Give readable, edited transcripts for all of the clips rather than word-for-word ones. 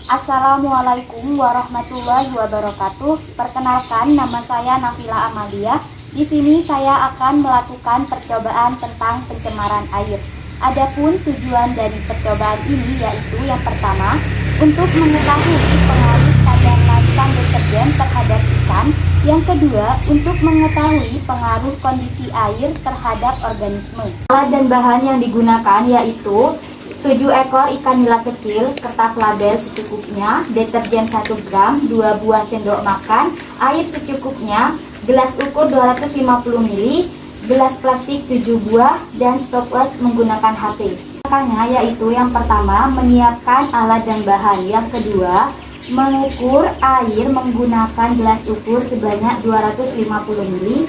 Assalamualaikum warahmatullahi wabarakatuh. Perkenalkan, nama saya Nafila Amalia. Di sini saya akan melakukan percobaan tentang pencemaran air. Adapun tujuan dari percobaan ini yaitu yang pertama, untuk mengetahui pengaruh kadar larutan deterjen terhadap ikan. Yang kedua, untuk mengetahui pengaruh kondisi air terhadap organisme. Alat dan bahan yang digunakan yaitu 7 ekor ikan nila kecil, kertas label secukupnya, deterjen 1 gram, 2 buah sendok makan, air secukupnya, gelas ukur 250 ml, gelas plastik 7 buah, dan stopwatch menggunakan HP. Caranya yaitu yang pertama, menyiapkan alat dan bahan. Yang kedua, mengukur air menggunakan gelas ukur sebanyak 250 ml.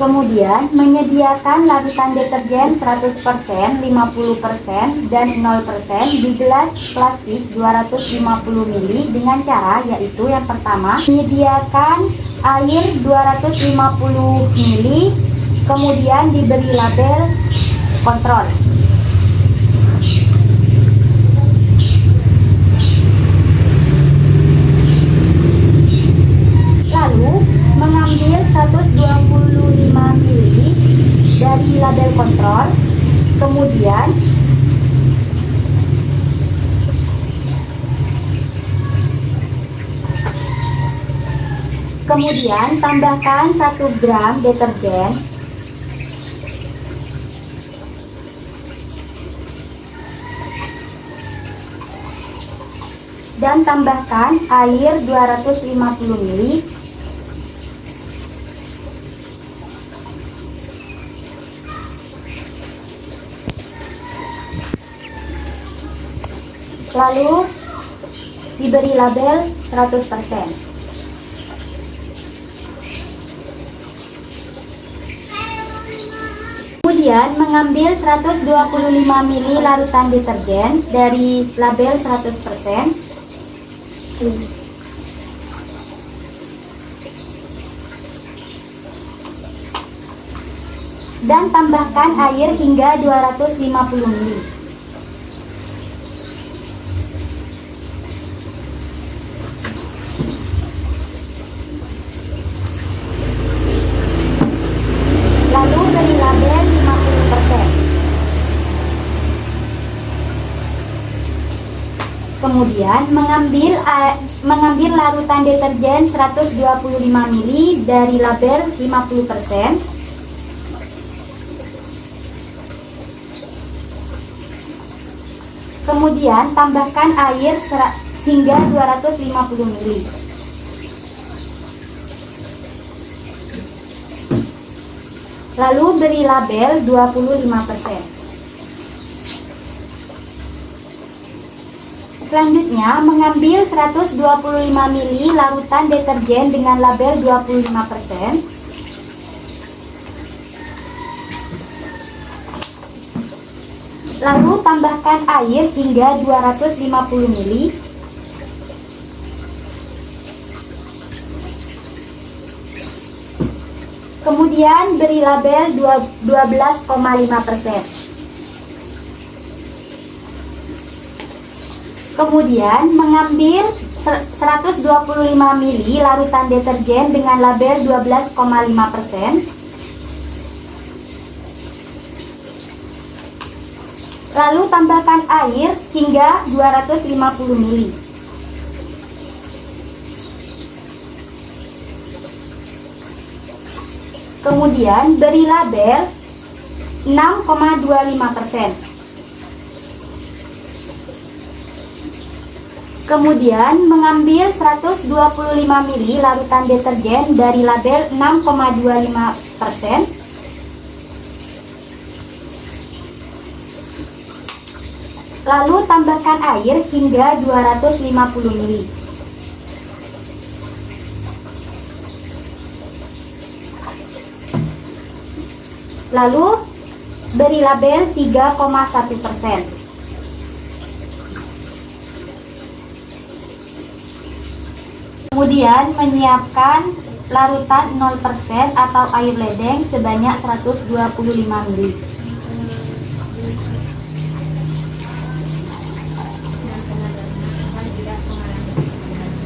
Kemudian menyediakan larutan deterjen 100%, 50%, dan 0% di gelas plastik 250 ml dengan cara yaitu yang pertama, menyediakan air 250 ml, kemudian diberi label kontrol. Lalu mengambil 125 ml dari label kontrol, kemudian tambahkan 1 gram deterjen, dan tambahkan air 250 ml. Lalu diberi label 100%. Kemudian mengambil 125 ml larutan deterjen dari label 100%. Dan tambahkan air hingga 250 ml. Lalu beri label 50%. Kemudian mengambil larutan deterjen 125 ml dari label 50%. Kemudian tambahkan air hingga 250 ml. Lalu beri label 25%. Selanjutnya mengambil 125 ml larutan deterjen dengan label 25%. Lalu tambahkan air hingga 250 ml. Kemudian beri label 12,5%. Kemudian mengambil 125 ml larutan deterjen dengan label 12,5%. Lalu tambahkan air hingga 250 ml. Kemudian beri label 6,25%. Kemudian mengambil 125 ml larutan deterjen dari label 6,25%. Lalu tambahkan air hingga 250 ml. Lalu beri label 3,1%. Kemudian menyiapkan larutan 0% atau air ledeng sebanyak 125 ml.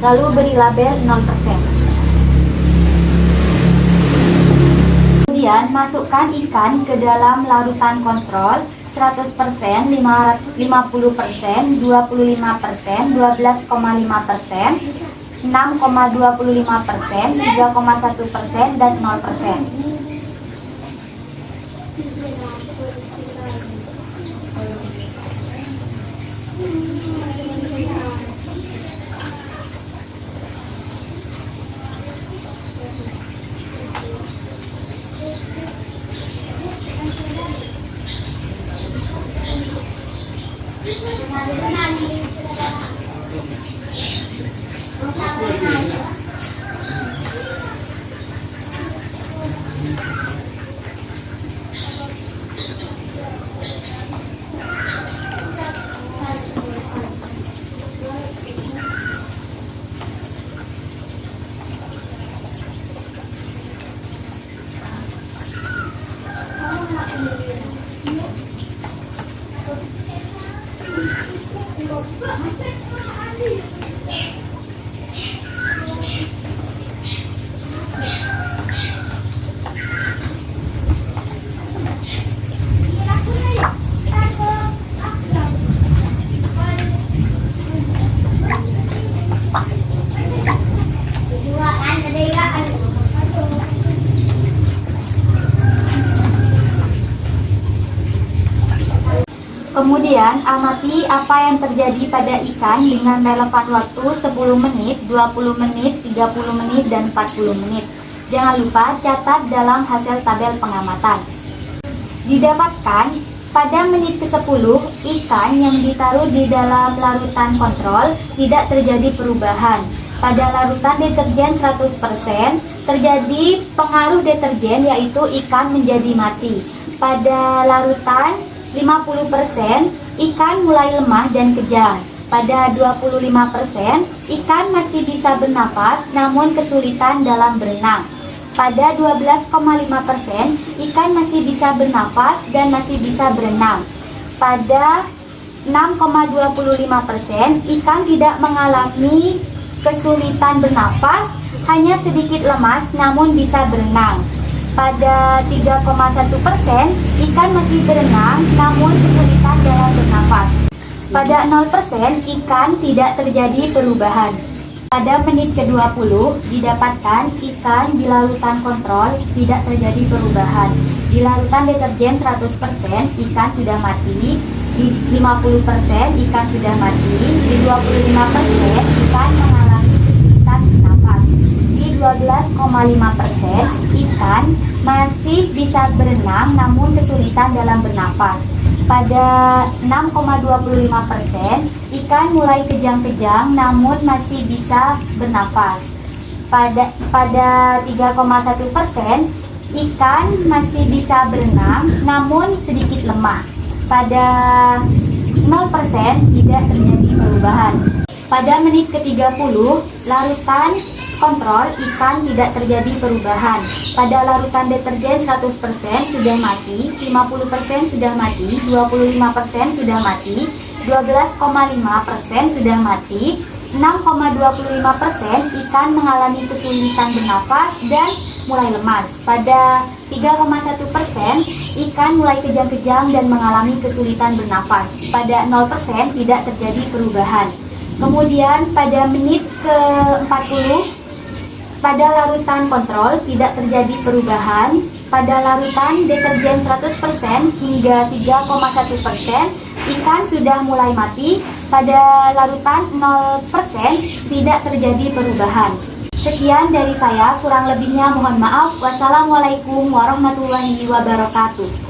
Lalu beri label 0%. Kemudian masukkan ikan ke dalam larutan kontrol 100%, 50%, 25%, 12,5%, 6,25%, 3,1%, dan 0%. Kemudian amati apa yang terjadi pada ikan dengan relevan waktu 10 menit, 20 menit, 30 menit, dan 40 menit. Jangan lupa catat dalam hasil tabel pengamatan. Didapatkan pada menit ke-10, ikan yang ditaruh di dalam larutan kontrol tidak terjadi perubahan. Pada larutan deterjen 100%, terjadi pengaruh deterjen yaitu ikan menjadi mati. Pada larutan 50%, ikan mulai lemah dan kejang. Pada 25%, ikan masih bisa bernapas namun kesulitan dalam berenang. Pada 12,5%, ikan masih bisa bernapas dan masih bisa berenang. Pada 6,25%, ikan tidak mengalami kesulitan bernapas, hanya sedikit lemas namun bisa berenang. Pada 3,1%, ikan masih berenang namun kesulitan dalam bernapas. Pada 0%, ikan tidak terjadi perubahan. Pada menit ke-20, didapatkan ikan di larutan kontrol tidak terjadi perubahan. Di larutan deterjen 100%, ikan sudah mati. Di 50%, ikan sudah mati. Di 25%, ikan mengalami kesulitan bernapas. Di 12,5%, ikan masih bisa berenang namun kesulitan dalam bernapas. Pada 6,25%, ikan mulai kejang-kejang namun masih bisa bernapas. Pada 3,1%, ikan masih bisa berenang namun sedikit lemah. Pada 0% tidak terjadi perubahan. Pada menit ke-30, larutan kontrol ikan tidak terjadi perubahan. Pada larutan deterjen 100% sudah mati, 50% sudah mati, 25% sudah mati, 12,5% sudah mati, 6,25% ikan mengalami kesulitan bernapas dan mulai lemas. Pada 3,1% ikan mulai kejang-kejang dan mengalami kesulitan bernapas. Pada 0% tidak terjadi perubahan. Kemudian pada menit ke-40, pada larutan kontrol tidak terjadi perubahan. Pada larutan deterjen 100% hingga 3,1%, ikan sudah mulai mati. Pada larutan 0% tidak terjadi perubahan. Sekian dari saya, kurang lebihnya mohon maaf. Wassalamualaikum warahmatullahi wabarakatuh.